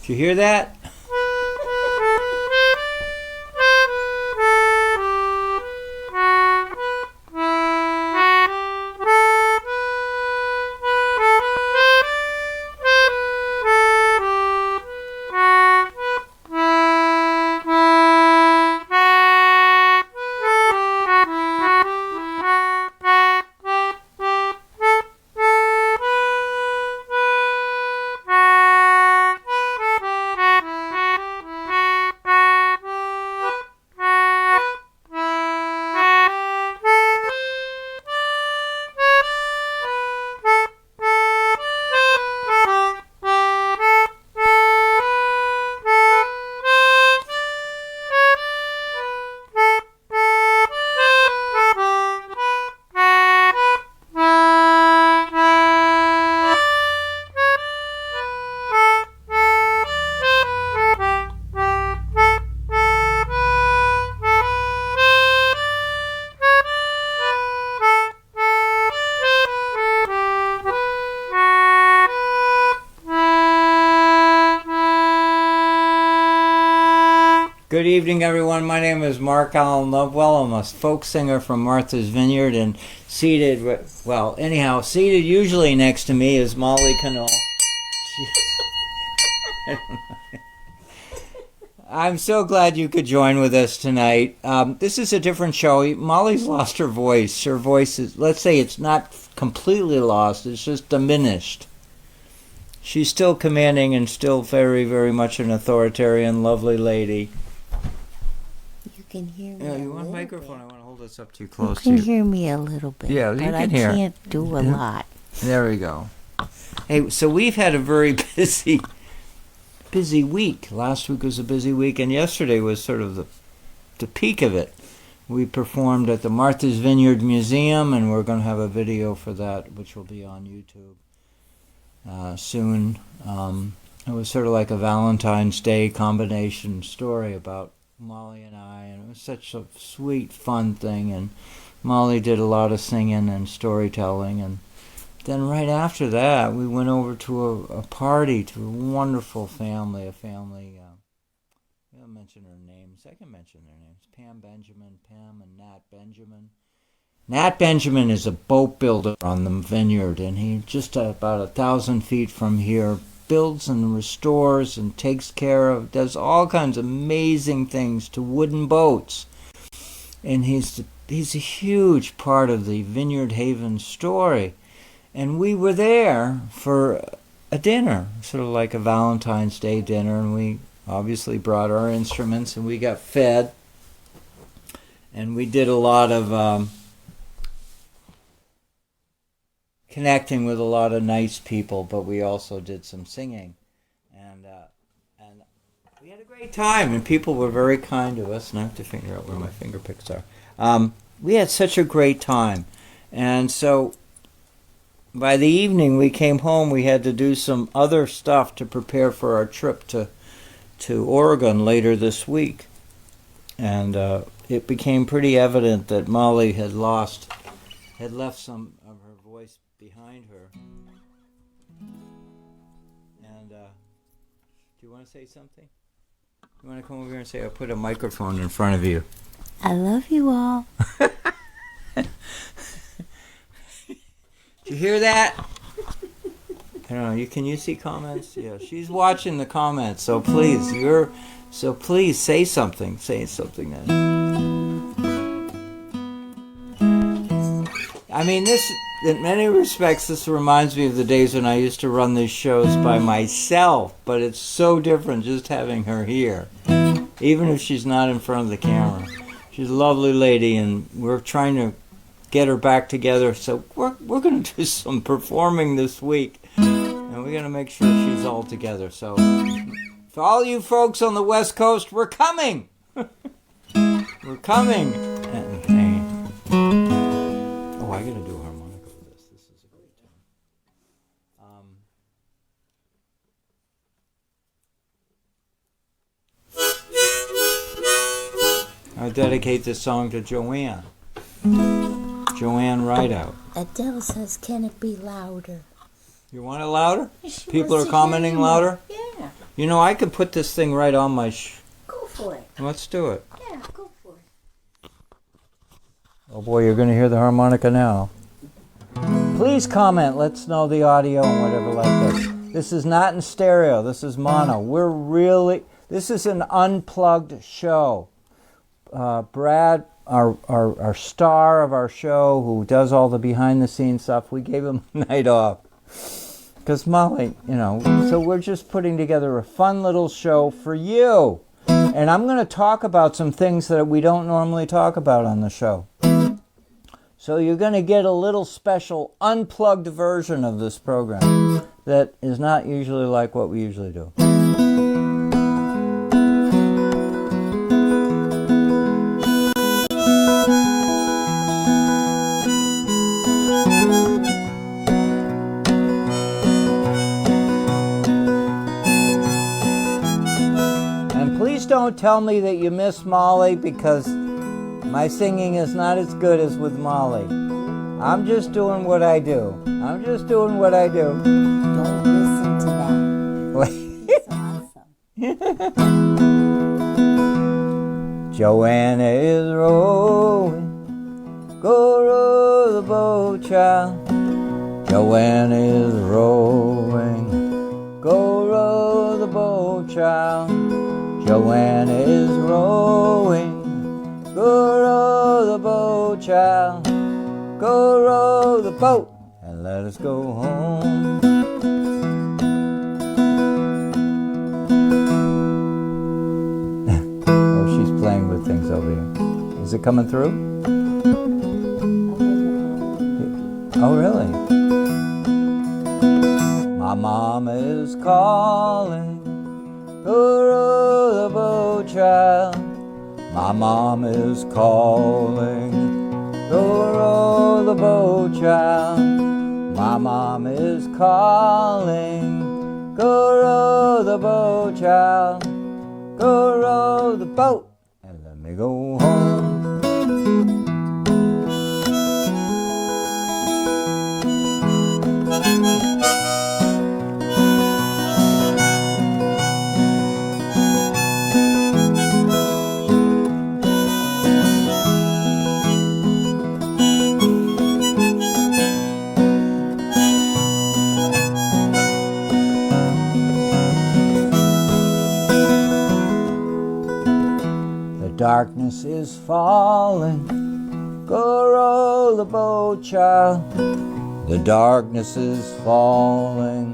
Did you hear that? Good evening, everyone. My name is Mark Allen Lovewell. I'm a folk singer from Martha's Vineyard, and seated usually next to me is Molly Conole. I'm so glad you could join with us tonight. This is a different show. Molly's lost her voice. Her voice is, let's say it's not completely lost, it's just diminished. She's still commanding and still very, very much an authoritarian, lovely lady. Can hear me. Yeah, you want a microphone? I want to hold this up too close to you. You Can hear me a little bit. Yeah, you can hear. But I can't do a lot. There we go. Hey, so we've had a very busy week. Last week was a busy week, and yesterday was sort of the peak of it. We performed at the Martha's Vineyard Museum, and we're going to have a video for that, which will be on YouTube soon. It was sort of like a Valentine's Day combination story about Molly and I, and it was such a sweet, fun thing, and Molly did a lot of singing and storytelling, and then right after that, we went over to a party to a wonderful family, we haven't mentioned their names, I can mention their names, Pam and Nat Benjamin. Nat Benjamin is a boat builder on the vineyard, and he just about 1,000 feet from here builds and restores and takes care of, does all kinds of amazing things to wooden boats. And he's a huge part of the Vineyard Haven story. And we were there for a dinner, sort of like a Valentine's Day dinner, and we obviously brought our instruments and we got fed. And we did a lot of connecting with a lot of nice people, but we also did some singing, and we had a great time, and people were very kind to us, and I have to figure out where my finger picks are. We had such a great time, and so by the evening we came home. We had to do some other stuff to prepare for our trip to Oregon later this week, and it became pretty evident that Molly had left some of her voice behind her. And do you want to say something? You want to come over here and say, I'll put a microphone in front of you. I love you all. Did you hear that? I don't know, can you see comments? Yeah, she's watching the comments, so please say something. Say something then. I mean, in many respects, this reminds me of the days when I used to run these shows by myself, but it's so different just having her here, even if she's not in front of the camera. She's a lovely lady, and we're trying to get her back together, so we're going to do some performing this week, and we're going to make sure she's all together. So, for all you folks on the West Coast, we're coming! We're coming! I gotta do a harmonica for this. This is a great time. I dedicate this song to Joanne Rideout. Adele says, can it be louder? You want it louder? People are commenting louder? Yeah. You know, I could put this thing right on my... Go for it. Let's do it. Yeah, go for it. Oh boy, you're going to hear the harmonica now. Please comment. Let's know the audio and whatever like this. This is not in stereo. This is mono. This is an unplugged show. Brad, our star of our show, who does all the behind-the-scenes stuff, we gave him a night off. Because Molly, so we're just putting together a fun little show for you. And I'm going to talk about some things that we don't normally talk about on the show. So you're going to get a little special unplugged version of this program that is not usually like what we usually do. And please don't tell me that you miss Molly, because my singing is not as good as with Molly. I'm just doing what I do. Don't listen to that. It's awesome. Joanna is rowing, go row the boat, child. Joanna is rowing, go row the boat, child. Joanna is rowing, go row the boat, child. Go row the boat and let us go home. Oh, she's playing with things over here. Is it coming through? Oh, really? My mama is calling, go row the boat, child. My mom is calling, go row the boat, child. My mom is calling, go row the boat, child. Go row the boat and let me go home. Darkness is falling, go row the boat, child. The darkness is falling,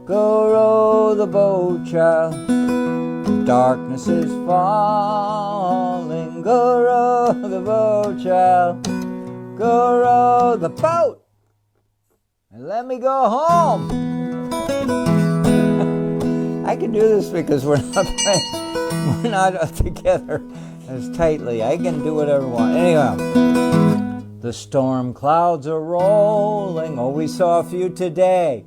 go row the boat, child. The darkness is falling, go row the boat, child. Go row the boat and let me go home. I can do this because we're not playing. We're not together as tightly. I can do whatever I want. Anyhow, the storm clouds are rolling. Oh, we saw a few today.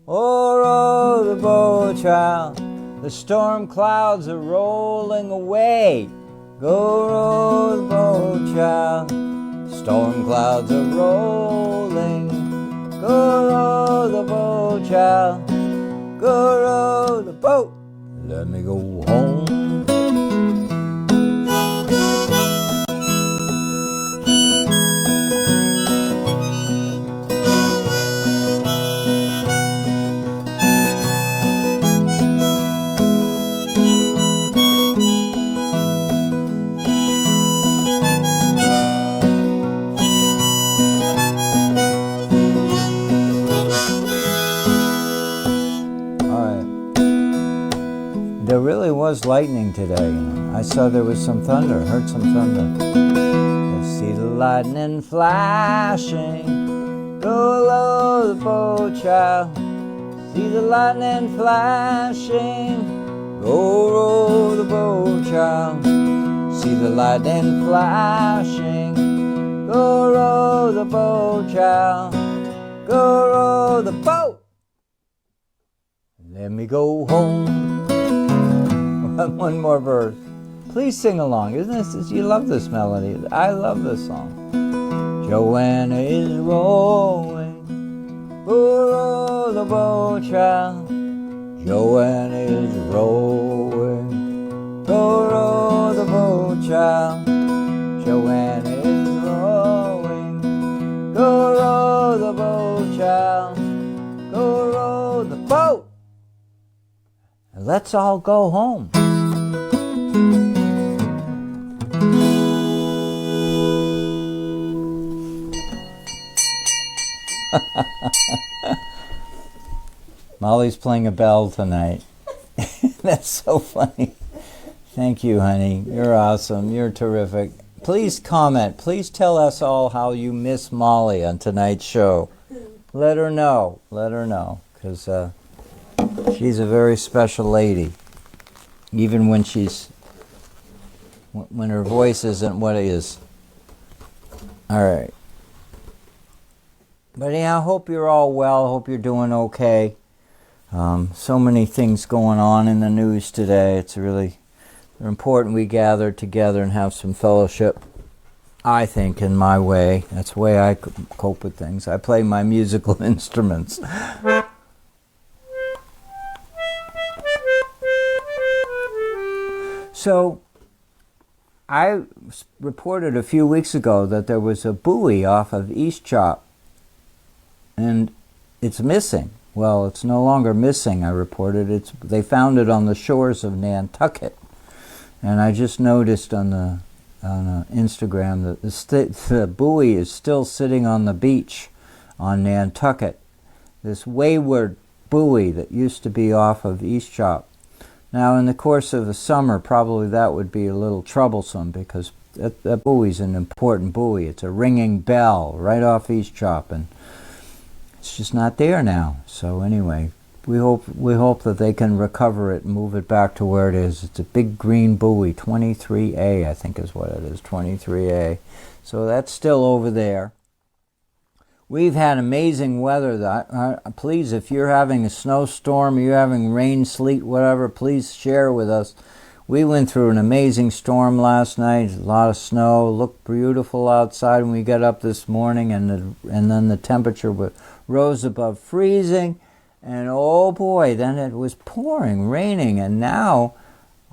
Oh, row the boat, child. The storm clouds are rolling away. Go row the boat, child. Storm clouds are rolling. Go row the boat, child. Go row the boat. Let me go home. There really was lightning today. I saw there was some thunder, heard some thunder. I see the lightning flashing, go row the boat, child. See the lightning flashing, go row the boat, child. See the lightning flashing, go row the boat, child. Go row the boat. Let me go home. One more verse. Please sing along. Isn't this? You love this melody. I love this song. Joanna is rowing, go row the boat, child. Joanne is rowing. Go row the boat, child. Joanne is rowing. Go row the boat, child. Go row the boat. And let's all go home. Molly's playing a bell tonight. That's so funny. Thank you, honey. You're awesome. You're terrific. Please comment. Please tell us all how you miss Molly on tonight's show. Let her know. Let her know. Because she's a very special lady. Even when when her voice isn't what it is. All right. But yeah, I hope you're all well. Hope you're doing okay. So many things going on in the news today. It's really important we gather together and have some fellowship. I think in my way. That's the way I cope with things. I play my musical instruments. So, I reported a few weeks ago that there was a buoy off of East Chop. And it's missing. Well, it's no longer missing, I reported. They found it on the shores of Nantucket. And I just noticed on Instagram that the buoy is still sitting on the beach on Nantucket. This wayward buoy that used to be off of East Chop. Now, in the course of the summer, probably that would be a little troublesome because that buoy's an important buoy. It's a ringing bell right off East Chop, and it's just not there now. So anyway, we hope that they can recover it and move it back to where it is. It's a big green buoy, 23A, I think is what it is, 23A. So that's still over there. We've had amazing weather. Please, if you're having a snowstorm, you're having rain, sleet, whatever, please share with us. We went through an amazing storm last night, a lot of snow, looked beautiful outside when we got up this morning, and then the temperature rose above freezing, and oh boy, then it was pouring, raining, and now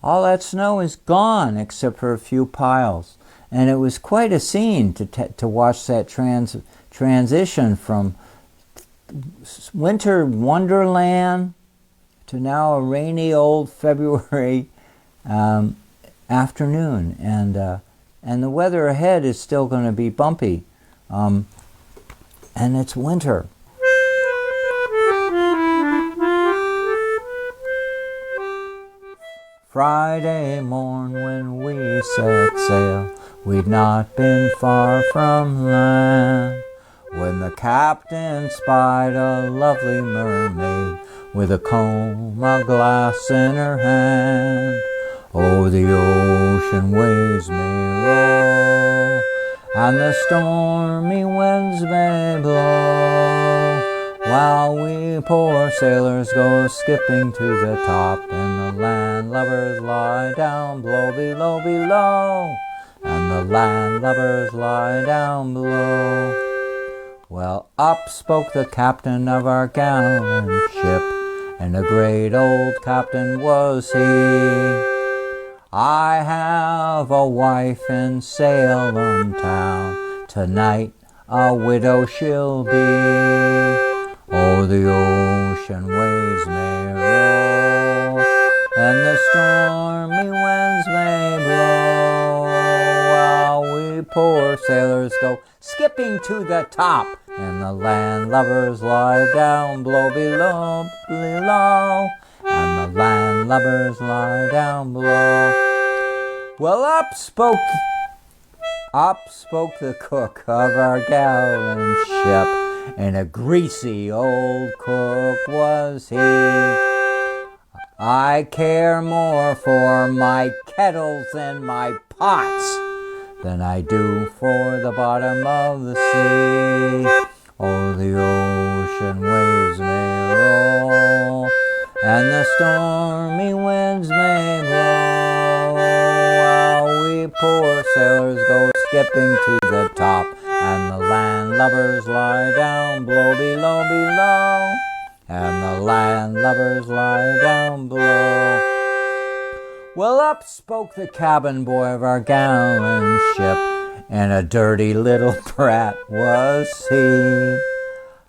all that snow is gone except for a few piles. And it was quite a scene to watch that transition from winter wonderland to now a rainy old February afternoon, and the weather ahead is still going to be bumpy, and it's winter. Friday morn when we set sail, we'd not been far from land, when the captain spied a lovely mermaid with a comb of glass in her hand. Oh, the ocean waves may roll, and the stormy winds may blow, while we poor sailors go skipping to the top, and the landlubbers lie down below, below, and the landlubbers lie down below. Well, up spoke the captain of our gallant ship, and a great old captain was he. I have a wife in Salem town, tonight a widow she'll be. Oh, the ocean waves may roll, and the stormy winds may blow, while we poor sailors go skipping to the top, and the landlubbers lie down below, and the landlubbers lie down below. Well, up spoke the cook of our gallant ship, and a greasy old cook was he. I care more for my kettles and my pots than I do for the bottom of the sea. Oh, the ocean waves may roll, and the stormy winds may blow, while we poor sailors go skipping to the top, and the landlubbers lie down below, and the landlubbers lie down below. Well, up spoke the cabin boy of our gallant ship, and a dirty little brat was he.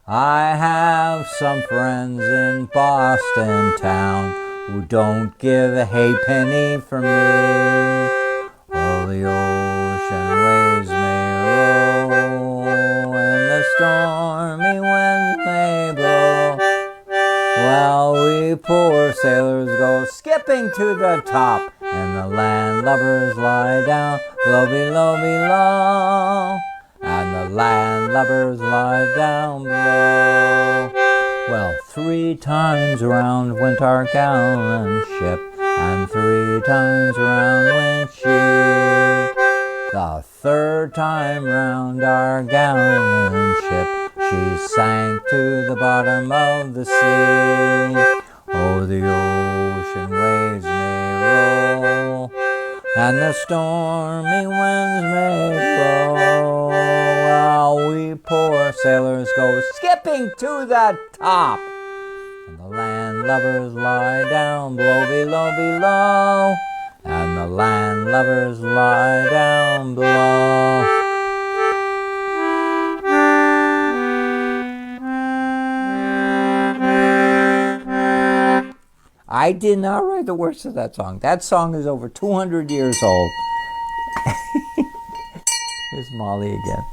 I have some friends in Boston town who don't give a halfpenny for me. Oh, the ocean waves may roll, and the stormy winds may blow, while we poor sailors go skipping to the top, and the landlubbers lie down below, below, below, and the landlubbers lie down below. Well, 3 times round went our gallant ship, and 3 times round went she. The 3rd time round our gallant ship, she sank to the bottom of the sea. Oh, the ocean waves may roll, and the stormy winds may blow, while we poor sailors go skipping to the top, and the landlubbers lie down below, below, below, and the landlubbers lie down below. I did not write the words of that song. That song is over 200 years old. Here's Molly again.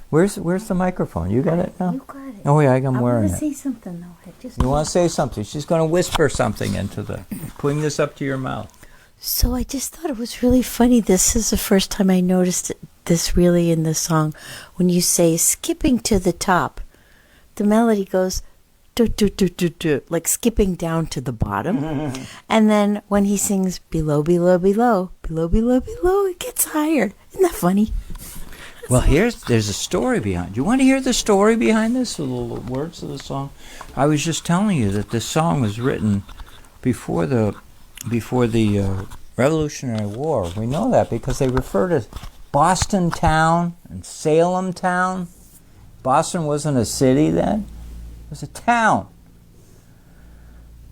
Where's the microphone? You got it now? You got it. Oh yeah, I'm wearing it. I want to say something though. You want to say something? She's going to whisper something into the... Putting this up to your mouth. So I just thought it was really funny. This is the first time I noticed this really in the song. When you say skipping to the top, the melody goes do, do, do, do, do, like skipping down to the bottom. And then when he sings below, below, below, below, below, below, it gets higher. Isn't that funny? Well, there's a story behind. Do you want to hear the story behind this? The little words of the song. I was just telling you that this song was written before the Revolutionary War. We know that because they refer to Boston town and Salem town. Boston wasn't a city then; it was a town.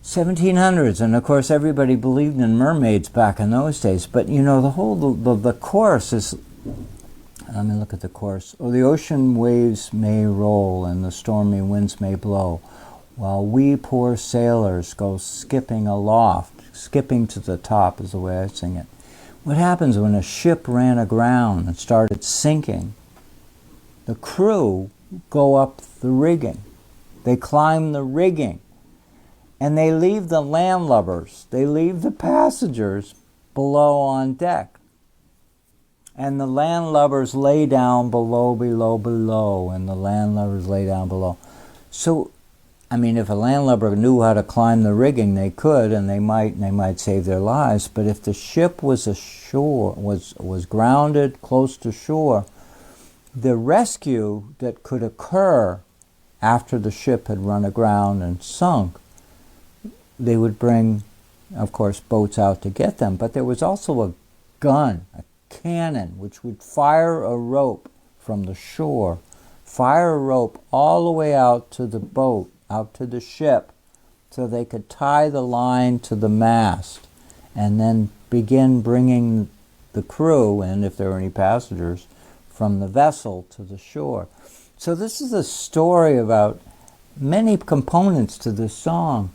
1700s, and of course everybody believed in mermaids back in those days. But you know, the chorus is. Let me look at the chorus. Oh, the ocean waves may roll and the stormy winds may blow, while we poor sailors go skipping aloft. Skipping to the top is the way I sing it. What happens when a ship ran aground and started sinking? The crew go up the rigging. They climb the rigging. And they leave the landlubbers, they leave the passengers below on deck. And the landlubbers lay down below, below, below, and the landlubbers lay down below. So, I mean, if a landlubber knew how to climb the rigging, they could, and they might save their lives. But if the ship was ashore, was grounded close to shore, the rescue that could occur after the ship had run aground and sunk, they would bring, of course, boats out to get them. But there was also a gun, a cannon, which would fire a rope from the shore, fire a rope all the way out to the boat, out to the ship, so they could tie the line to the mast and then begin bringing the crew, and if there were any passengers, from the vessel to the shore. So this is a story about many components to this song,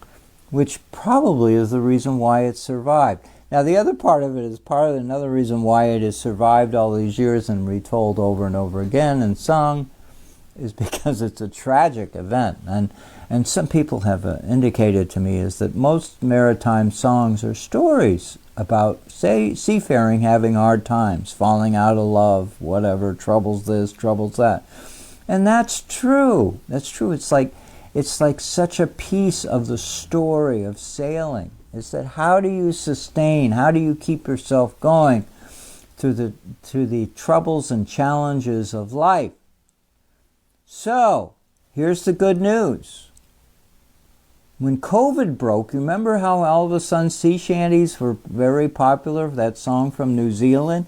which probably is the reason why it survived. Now, the other part of it is part of another reason why it has survived all these years and retold over and over again and sung is because it's a tragic event. And some people have indicated to me is that most maritime songs are stories about, say, seafaring having hard times, falling out of love, whatever, troubles this, troubles that. And that's true. That's true. It's like such a piece of the story of sailing. Is that how do you sustain, how do you keep yourself going through the troubles and challenges of life? So, here's the good news. When COVID broke, you remember how all of a sudden sea shanties were very popular, that song from New Zealand?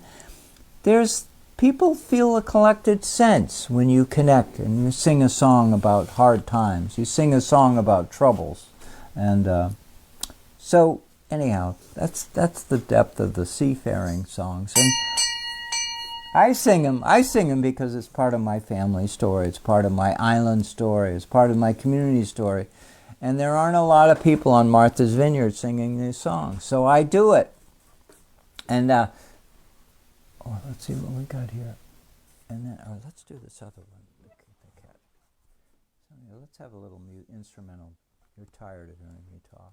There's people feel a collected sense when you connect and you sing a song about hard times. You sing a song about troubles. And so, anyhow, that's the depth of the seafaring songs. And I sing them because it's part of my family story. It's part of my island story. It's part of my community story. And there aren't a lot of people on Martha's Vineyard singing these songs. So I do it. And, let's see what we got here. And then, let's do this other one. The cat. So, let's have a little instrumental. You're tired of hearing me talk.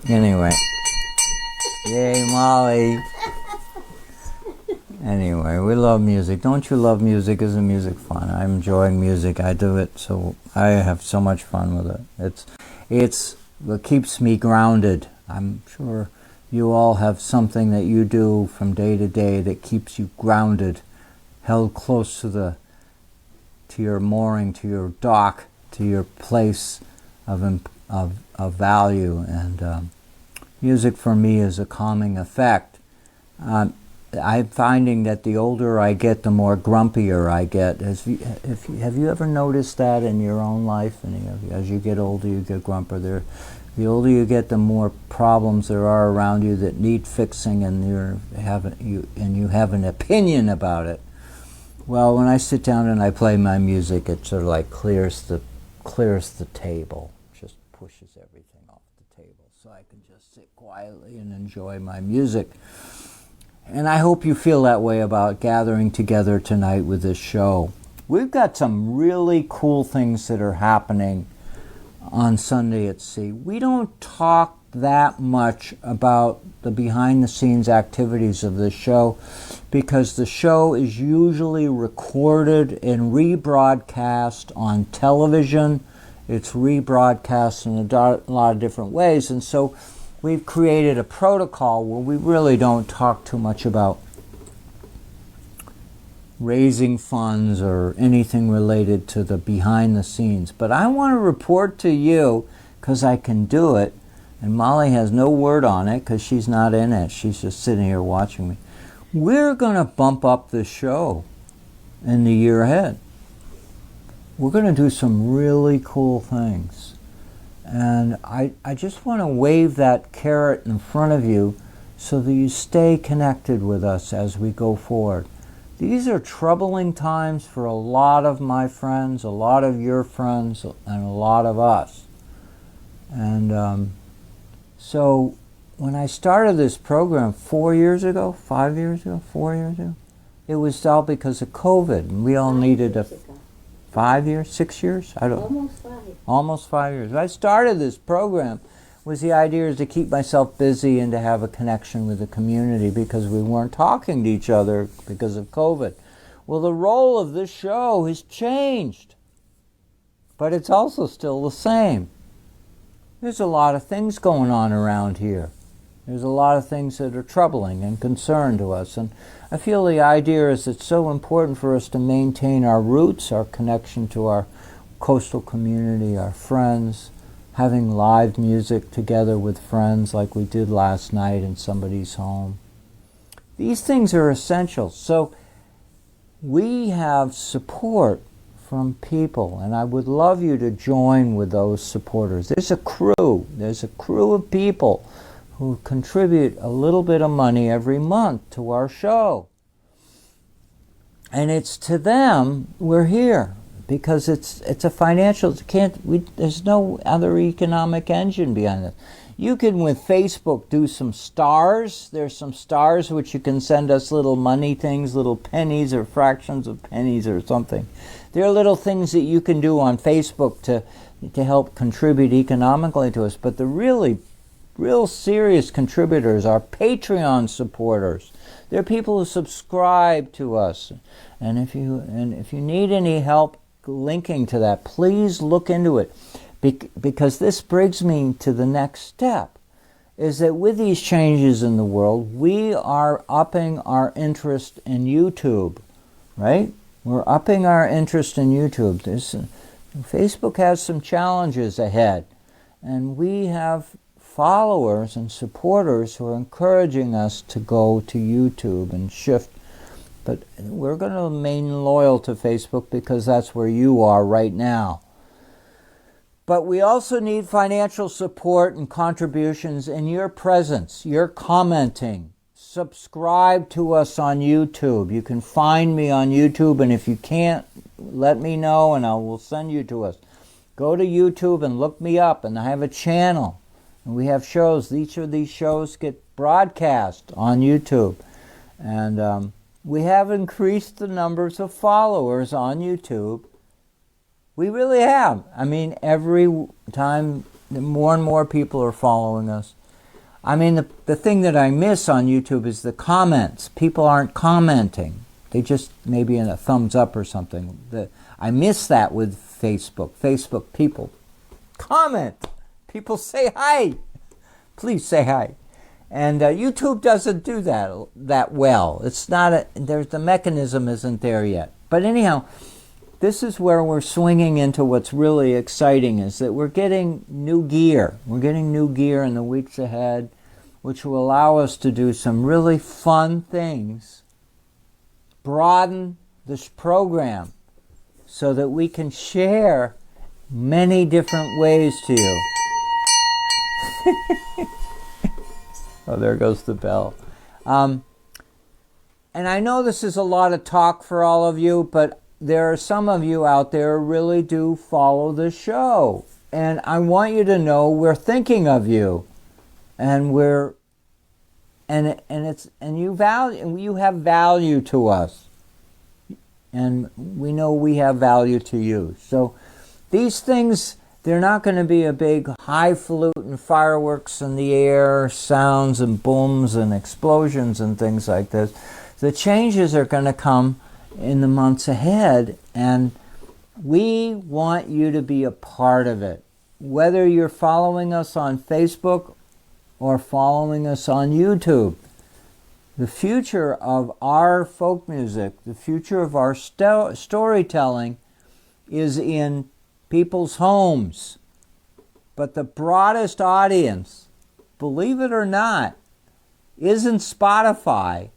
Anyway. Yay, Molly. Anyway, we love music. Don't you love music? Isn't music fun? I'm enjoying music. I do it, so I have so much fun with it. It's what keeps me grounded. I'm sure you all have something that you do from day to day that keeps you grounded, held close to your mooring, to your dock, to your place of value. And music for me is a calming effect. I'm finding that the older I get, the more grumpier I get. Have you ever noticed that in your own life? And as you get older, you get grumpier. The older you get, the more problems there are around you that need fixing, and you have an opinion about it. Well, when I sit down and I play my music, it sort of like clears the table, just pushes everything off the table, so I can just sit quietly and enjoy my music. And I hope you feel that way about gathering together tonight with this show. We've got some really cool things that are happening on Sunday at Sea. We don't talk that much about the behind-the-scenes activities of the show because the show is usually recorded and rebroadcast on television. It's rebroadcast in a lot of different ways, and so we've created a protocol where we really don't talk too much about raising funds or anything related to the behind the scenes. But I want to report to you, because I can do it, and Molly has no word on it because she's not in it. She's just sitting here watching me. We're going to bump up the show in the year ahead. We're going to do some really cool things. And I just want to wave that carrot in front of you so that you stay connected with us as we go forward. These are troubling times for a lot of my friends, a lot of your friends, and a lot of us. And so when I started this program 4 years ago, 5 years ago, 4 years ago, it was all because of COVID. And we all needed 5 years, 6 years? I don't know. Almost 5 years. I started this program was the idea is to keep myself busy and to have a connection with the community because we weren't talking to each other because of COVID. Well, the role of this show has changed, but it's also still the same. There's a lot of things going on around here. There's a lot of things that are troubling and concern to us, and I feel the idea is it's so important for us to maintain our roots, our connection to our coastal community, our friends, having live music together with friends like we did last night in somebody's home. These things are essential. So we have support from people, and I would love you to join with those supporters. There's a crew of people who contribute a little bit of money every month to our show. And it's to them we're here. Because it's a financial, there's no other economic engine behind it. You can, with Facebook, do some stars. There's some stars which you can send us little money things, little pennies or fractions of pennies or something. There are little things that you can do on Facebook to help contribute economically to us. But the real serious contributors are Patreon supporters. They're people who subscribe to us. And if you need any help linking to that, please look into it, because this brings me to the next step, is that with these changes in the world, we are upping our interest in YouTube, right? We're upping our interest in YouTube. Facebook has some challenges ahead, and we have followers and supporters who are encouraging us to go to YouTube and shift. But we're going to remain loyal to Facebook because that's where you are right now. But we also need financial support and contributions in your presence, your commenting. Subscribe to us on YouTube. You can find me on YouTube, and if you can't, let me know and I will send you to us. Go to YouTube and look me up, and I have a channel. And we have shows. Each of these shows get broadcast on YouTube. And we have increased the numbers of followers on YouTube. We really have. I mean, every time more and more people are following us. I mean, the thing that I miss on YouTube is the comments. People aren't commenting. They just maybe in a thumbs up or something. I miss that with Facebook. Facebook people comment. People say hi. Please say hi. And YouTube doesn't do that well. It's not the mechanism isn't there yet. But anyhow, this is where we're swinging into what's really exciting, is that we're getting new gear. We're getting new gear in the weeks ahead, which will allow us to do some really fun things, broaden this program so that we can share many different ways to you. Oh, there goes the bell. And I know this is a lot of talk for all of you, but there are some of you out there who really do follow the show. And I want you to know we're thinking of you. And you have value to us. And we know we have value to you. So these things They're not going to be a big highfalutin fireworks in the air, sounds and booms and explosions and things like this. The changes are going to come in the months ahead, and we want you to be a part of it. Whether you're following us on Facebook or following us on YouTube, the future of our folk music, the future of our storytelling is in people's homes. But the broadest audience, believe it or not, isn't Spotify,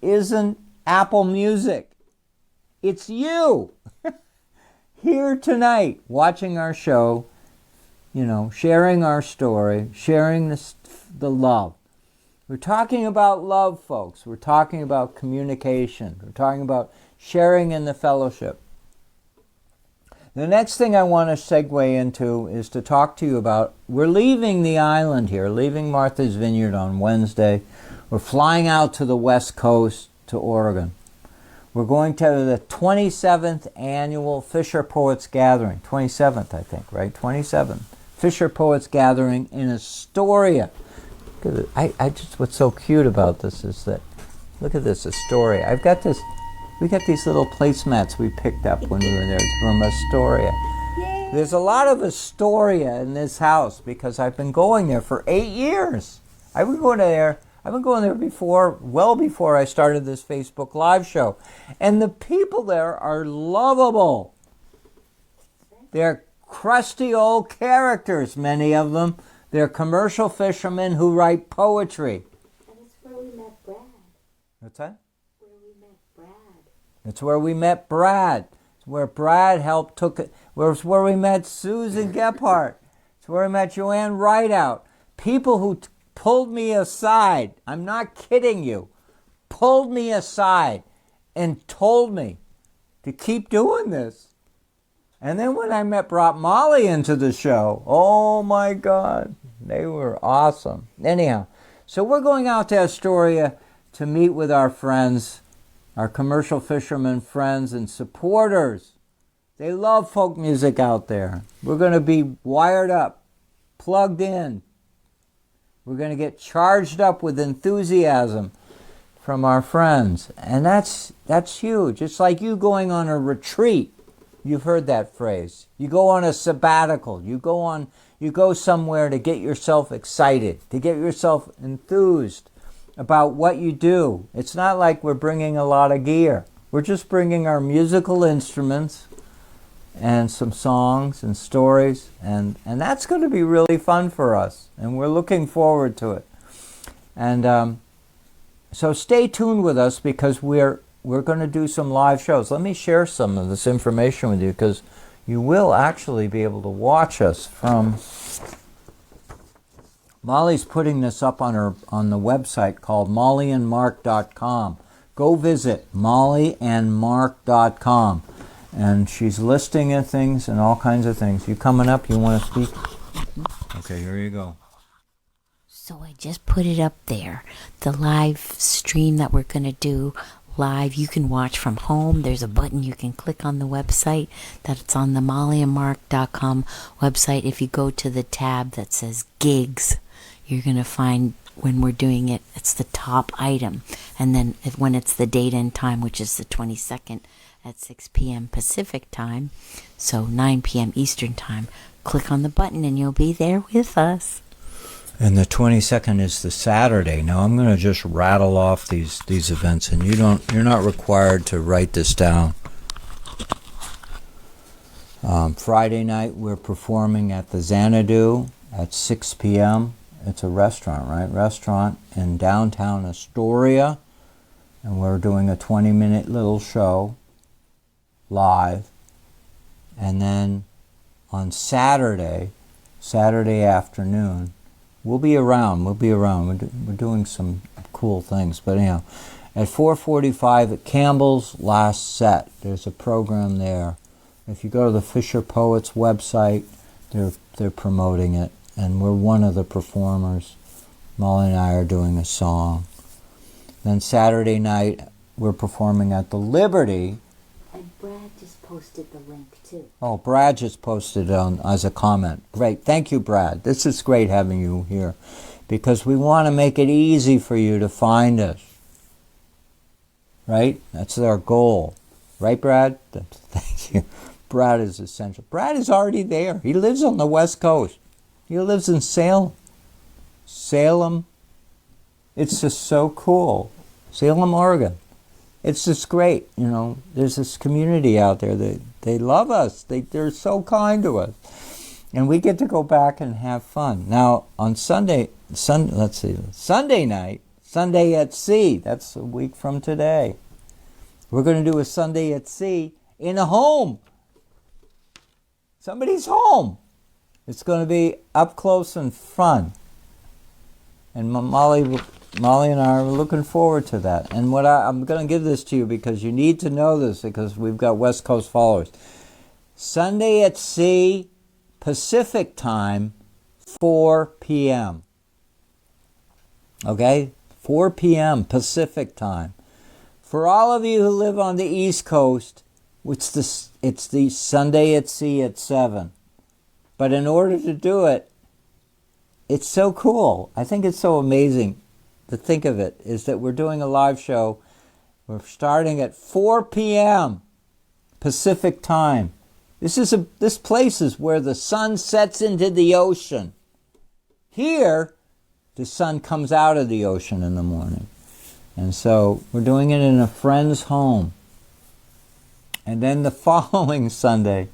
isn't Apple Music. It's you here tonight watching our show, sharing our story, sharing the love. We're talking about love, folks. We're talking about communication. We're talking about sharing in the fellowship. The next thing I want to segue into is to talk to you about, we're leaving the island here, leaving Martha's Vineyard on Wednesday. We're flying out to the West Coast to Oregon. We're going to the 27th annual Fisher Poets Gathering. 27th, I think, right? 27th. Fisher Poets Gathering in Astoria. What's so cute about this is that, look at this, Astoria. We got these little placemats we picked up when we were there from Astoria. Yay. There's a lot of Astoria in this house because I've been going there for 8 years. I've been going there well before I started this Facebook Live show. And the people there are lovable. They're crusty old characters, many of them. They're commercial fishermen who write poetry. And it's where we met Brad. What's that? It's where we met Brad. It's where Brad It's where we met Susan Gephardt. It's where we met Joanne Rideout. People who pulled me aside. I'm not kidding you. Pulled me aside and told me to keep doing this. And then when I brought Molly into the show, oh my God, they were awesome. Anyhow, so we're going out to Astoria to meet with our friends, our commercial fishermen friends and supporters. They love folk music out there. We're going to be wired up, plugged in. We're going to get charged up with enthusiasm from our friends. And that's huge. It's like you going on a retreat. You've heard that phrase. You go on a sabbatical. You go somewhere to get yourself excited, to get yourself enthused about what you do. It's not like we're bringing a lot of gear. We're just bringing our musical instruments and some songs and stories, and that's going to be really fun for us, and we're looking forward to it. And so stay tuned with us because we're going to do some live shows. Let me share some of this information with you because you will actually be able to watch us from... Molly's putting this up on the website called mollyandmark.com. Go visit mollyandmark.com. And she's listing things and all kinds of things. You coming up? You want to speak? Okay, here you go. So I just put it up there. The live stream that we're going to do live, you can watch from home. There's a button you can click on the website. That's on the mollyandmark.com website. If you go to the tab that says gigs, you're going to find when we're doing it, it's the top item. And then when it's the date and time, which is the 22nd at 6 p.m. Pacific time, so 9 p.m. Eastern time, click on the button and you'll be there with us. And the 22nd is the Saturday. Now I'm going to just rattle off these events, and you're not required to write this down. Friday night we're performing at the Xanadu at 6 p.m. It's a restaurant, right? Restaurant in downtown Astoria. And we're doing a 20-minute little show live. And then on Saturday afternoon, we'll be around. We're doing some cool things. But anyhow, at 4:45 at Campbell's Last Set, there's a program there. If you go to the Fisher Poets website, they're promoting it. And we're one of the performers. Molly and I are doing a song. Then Saturday night, we're performing at the Liberty. And Brad Brad just posted the link too. Oh, Brad just posted on as a comment. Great. Thank you, Brad. This is great having you here because we want to make it easy for you to find us. Right? That's our goal. Right, Brad? Thank you. Brad is essential. Brad is already there. He lives on the West Coast. He lives in Salem. Salem. It's just so cool. Salem, Oregon. It's just great. You know, there's this community out there that they love us. They're so kind to us. And we get to go back and have fun. Now, on Sunday night, Sunday at Sea, that's a week from today. We're going to do a Sunday at Sea in a home. Somebody's home. It's going to be up close and fun. And Molly and I are looking forward to that. And I'm going to give this to you because you need to know this because we've got West Coast followers. Sunday at Sea, Pacific time, 4 p.m. Okay? 4 p.m. Pacific time. For all of you who live on the East Coast, it's the Sunday at Sea at 7. But in order to do it, it's so cool. I think it's so amazing to think of it, is that we're doing a live show. We're starting at 4 p.m. Pacific time. This place is where the sun sets into the ocean. Here, the sun comes out of the ocean in the morning. And so we're doing it in a friend's home. And then the following Sunday,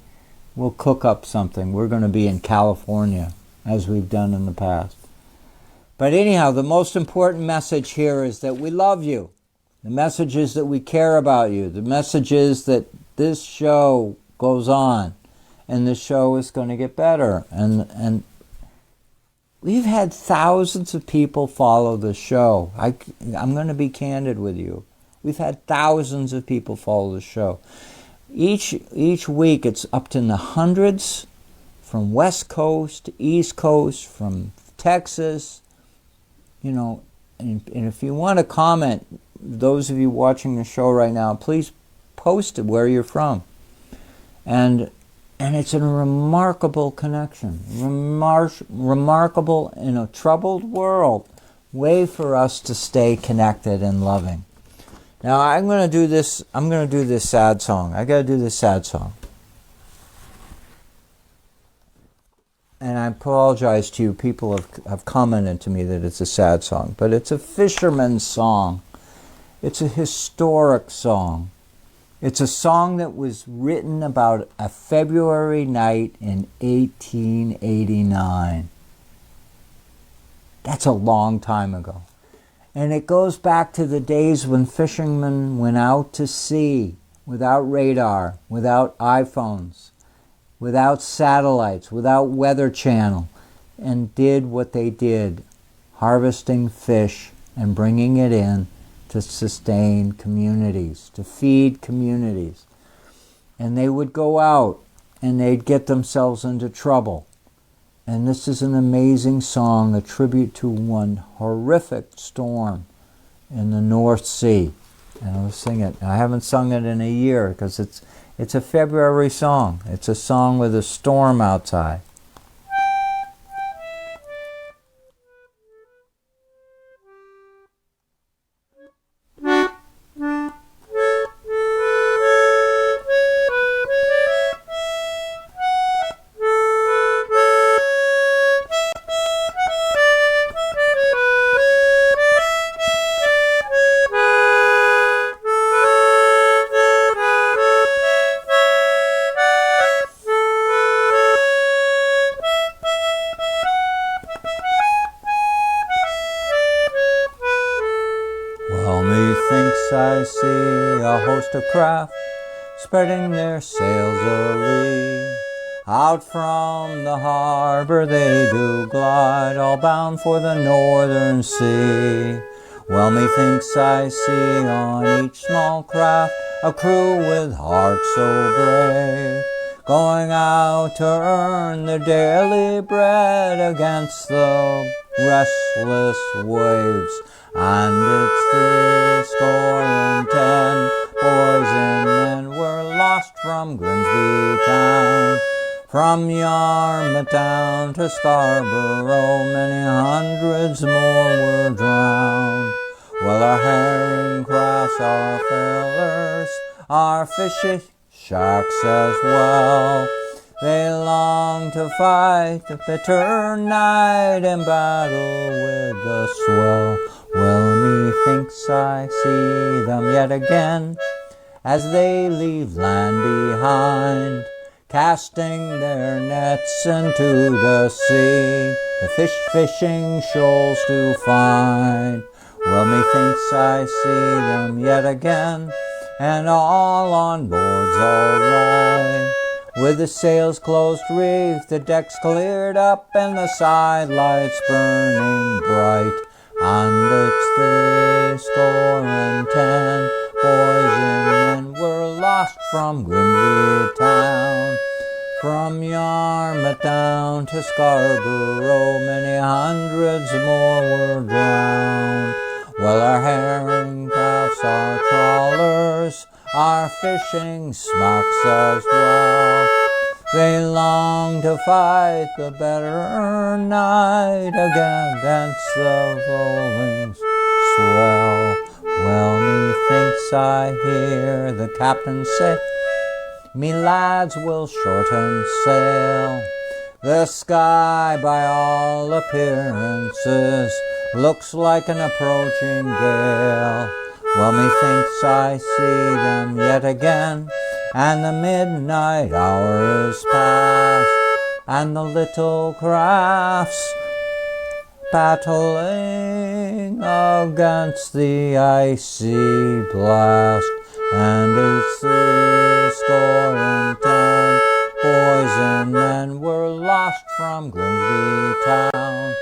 we'll cook up something. We're going to be in California, as we've done in the past. But anyhow, the most important message here is that we love you. The message is that we care about you. The message is that this show goes on, and this show is going to get better. And we've had thousands of people follow the show. I'm going to be candid with you. We've had thousands of people follow the show. Each week it's up to the hundreds, from West Coast, East Coast, from Texas, you know, and if you want to comment, those of you watching the show right now, please post it where you're from. And it's a remarkable connection, remarkable in a troubled world, way for us to stay connected and loving. Now I'm going to do this sad song. I got to do this sad song. And I apologize to you. People have commented to me that it's a sad song. But it's a fisherman's song. It's a historic song. It's a song that was written about a February night in 1889. That's a long time ago. And it goes back to the days when fishermen went out to sea without radar, without iPhones, without satellites, without Weather Channel, and did what they did, harvesting fish and bringing it in to sustain communities, to feed communities. And they would go out and they'd get themselves into trouble. And this is an amazing song, a tribute to one horrific storm in the North Sea. And I'll sing it. I haven't sung it in a year because it's a February song. It's a song with a storm outside. I see a host of craft spreading their sails a-lee. Out from the harbor they do glide, all bound for the northern sea. Well, methinks I see on each small craft a crew with hearts so brave, going out to earn their daily bread against the restless waves. And it's 70 boys and men were lost lost from Grimsby town. From Yarmouth down to Scarborough, many hundreds more were drowned. Well, our herring crafts, our fillers, our fishing sharks as well, they long to fight the bitter night in battle with the swell. Well, methinks I see them yet again as they leave land behind, casting their nets into the sea, the fishing shoals to find. Well, methinks I see them yet again, and all on board's all right, with the sails close reefed, the decks cleared up, and the side lights burning bright. And it's 70 boys and men were lost from Grimsby town. From Yarmouth down to Scarborough, many hundreds more were drowned. Well, our herring crafts, our trawlers, our fishing smacks as well, they long to fight the better night against the rolling swell. Well, methinks I hear the captain say, me lads will shorten sail. The sky, by all appearances, looks like an approaching gale. Well, methinks I see them yet again, and the midnight hour is past, and the little crafts battling against the icy blast. And it's 70 boys and men were lost from Grimsby town.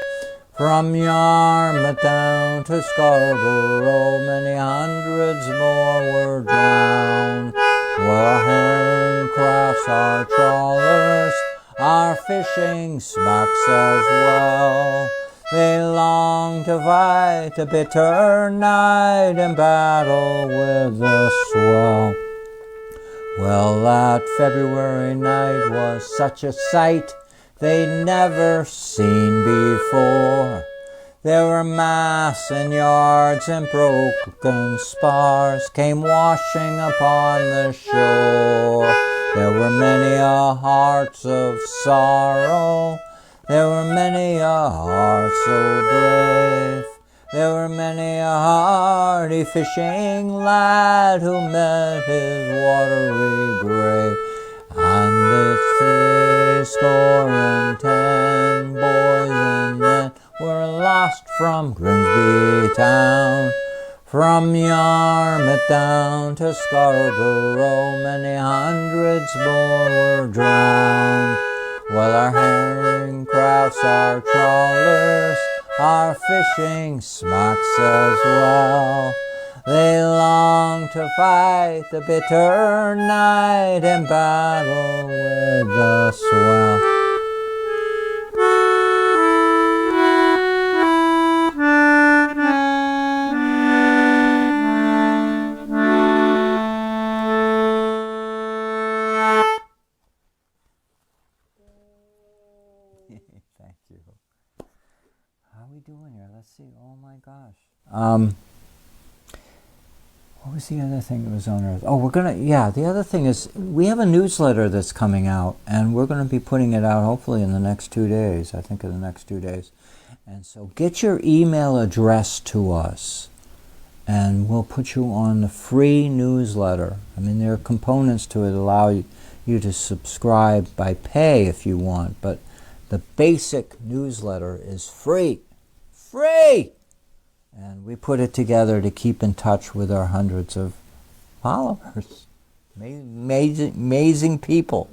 From Yarmouth down to Scarborough, many hundreds more were drowned. Well, our herring crafts, our trawlers, our fishing smacks as well, they long to fight the bitter night in battle with the swell. Well, that February night was such a sight they'd never seen before. There were masts and yards and broken spars came washing upon the shore. There were many a hearts of sorrow, there were many a heart so brave, there were many a hardy fishing lad who met his watery grave. And it's 70 boys and men were lost from Grimsby town. From Yarmouth down to Scarborough, many hundreds more were drowned. Well, our herring crafts, our trawlers, our fishing smacks as well, they long to fight the bitter night in battle with the swell. Thank you. How are we doing here? Let's see. Oh my gosh. What was the other thing that was on Earth? Oh, the other thing is we have a newsletter that's coming out, and we're going to be putting it out hopefully in the next 2 days. I think in the next 2 days. And so get your email address to us, and we'll put you on the free newsletter. I mean, there are components to it that allow you to subscribe by pay if you want, but the basic newsletter is free. Free! And we put it together to keep in touch with our hundreds of followers. Amazing people.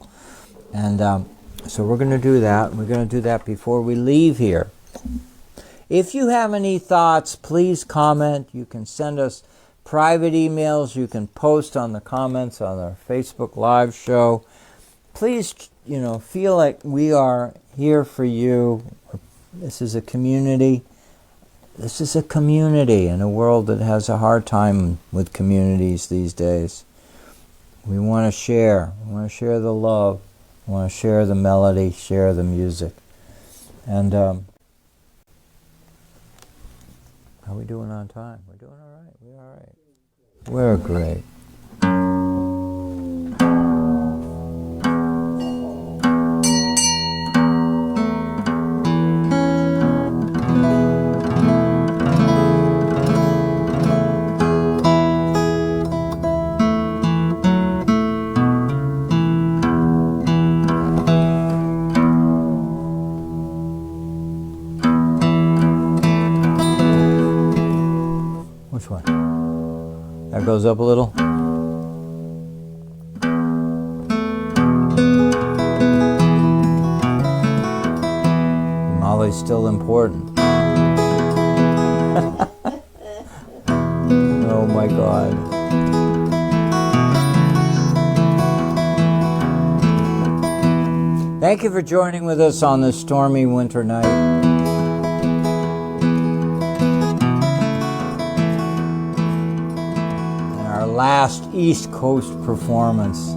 And so we're going to do that. We're going to do that before we leave here. If you have any thoughts, please comment. You can send us private emails. You can post on the comments on our Facebook Live show. Please, feel like we are here for you. This is a community. This is a community in a world that has a hard time with communities these days. We want to share. We want to share the love. We want to share the melody, share the music. And how are we doing on time? We're doing all right. We're all right. We're great. Which one? That goes up a little. Molly's still important. Oh my God. Thank you for joining with us on this stormy winter night. Last East Coast performance.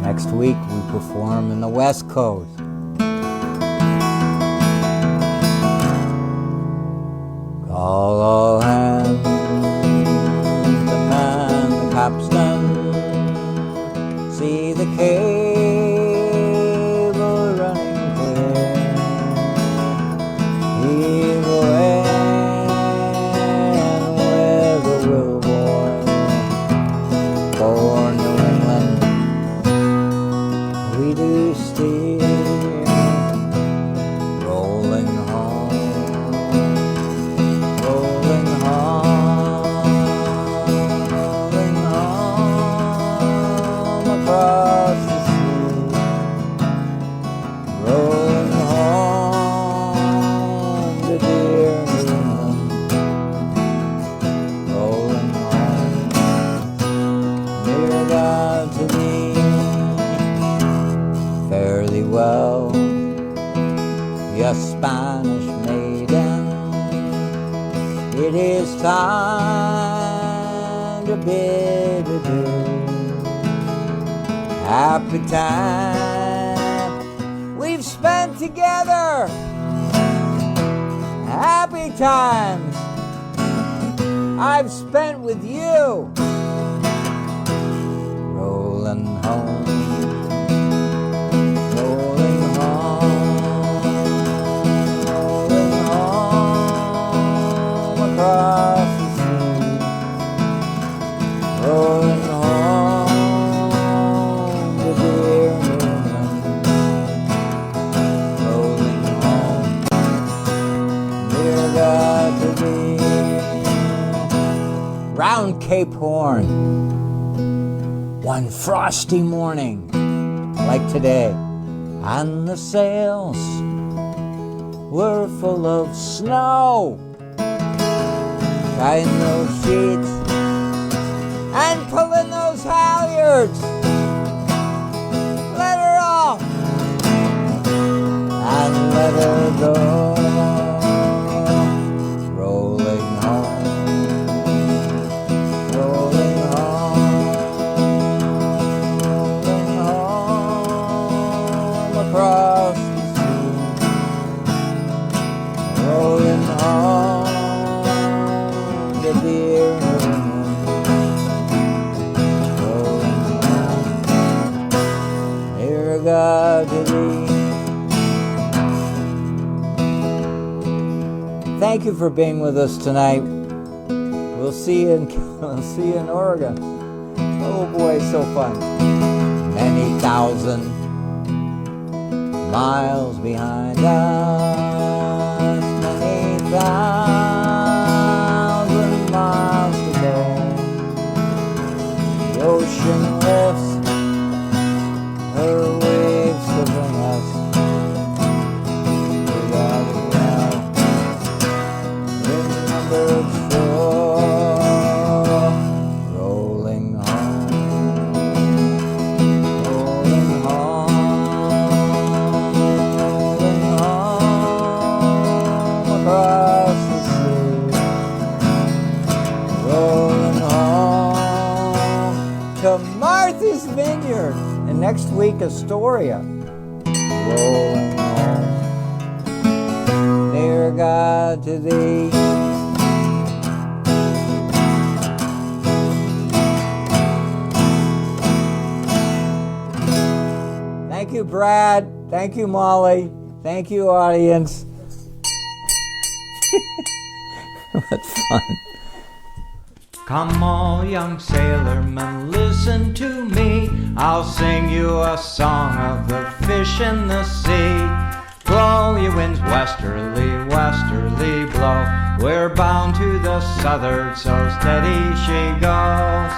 Next week we perform in the West Coast. Call all hands to man the capstan. See the cable running clear. Heave away and weather will for New England, we do steer, rolling home, rolling home, rolling home across the sea, rolling home to dear New England, rolling dear God to thee, fare thee well, your Spanish maiden. It is time to bid adieu. Happy time we've spent together. Happy times I've spent with you. Rolling home, rolling home, rolling home across the sea, rolling home to dear New England, rolling home, dear God to thee, round Cape Horn. One frosty morning, like today, and the sails were full of snow. Tying those sheets and pulling those halyards. Let her off and let her go. Rolling home, rolling home across the sea, rolling home to dear New England, rolling home, dear God to thee. Thank you for being with us tonight. We'll see you in Oregon. Oh boy, so fun. Many thousand miles behind us, many thousand miles to go. The ocean lifts her waves to bring us. We gotta remember it's shore, rolling home, rolling home across the sea, rolling home to to Martha's Vineyard. And next week, Astoria. Rolling on, near God to thee. Thank you, Brad. Thank you, Molly. Thank you, audience. That's fun. Come all young sailormen, listen to me. I'll sing you a song of the fish in the sea. Blow, ye winds, westerly, westerly blow. We're bound to the southward, so steady she goes.